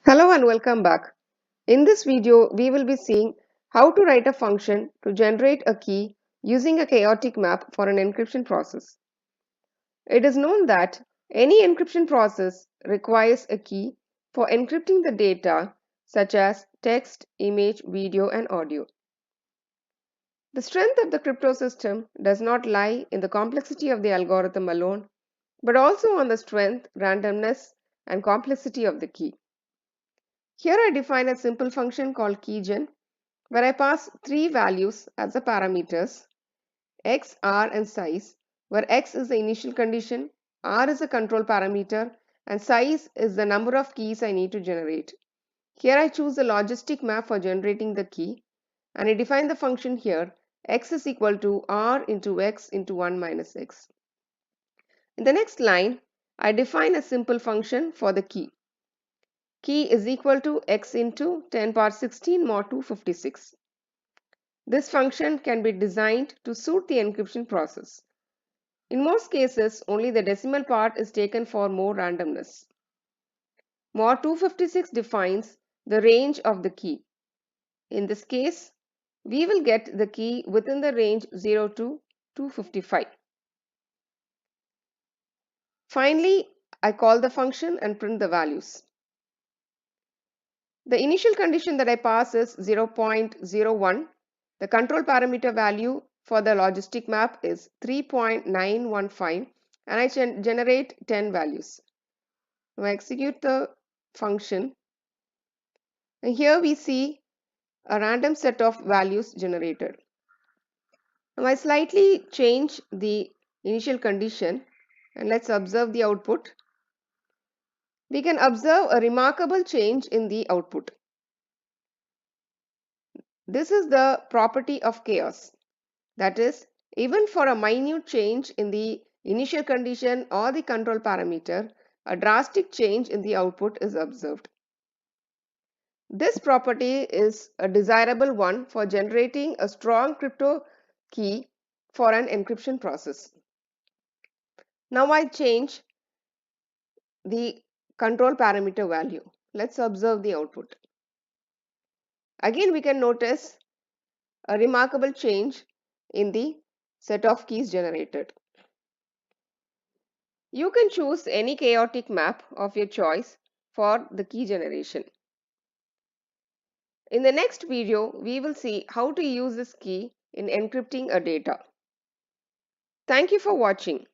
Hello and welcome back. In this video, we will be seeing how to write a function to generate a key using a chaotic map for an encryption process. It is known that any encryption process requires a key for encrypting the data such as text, image, video, and audio. The strength of the crypto system does not lie in the complexity of the algorithm alone, but also on the strength, randomness, and complexity of the key. Here I define a simple function called keygen where I pass three values as the parameters x, r, and size, where x is the initial condition, r is a control parameter, and size is the number of keys I need to generate. Here I choose the logistic map for generating the key, and I define the function here x is equal to r into x into 1 minus x. In the next line, I define a simple function for the key. Key is equal to x into 10 power 16 mod 256. This function can be designed to suit the encryption process. In most cases, only the decimal part is taken for more randomness. Mod 256 defines the range of the key. In this case, we will get the key within the range 0 to 255. Finally, I call the function and print the values. The initial condition that I pass is 0.01. The control parameter value for the logistic map is 3.915 and I generate 10 values. Now I execute the function and here we see a random set of values generated. Now I slightly change the initial condition and let's observe the output. We can observe a remarkable change in the output. This is the property of chaos. That is, even for a minute change in the initial condition or the control parameter, a drastic change in the output is observed. This property is a desirable one for generating a strong crypto key for an encryption process. Now I change the control parameter value. Let's observe the output. Again, we can notice a remarkable change in the set of keys generated. You can choose any chaotic map of your choice for the key generation. In the next video, we will see how to use this key in encrypting a data. Thank you for watching.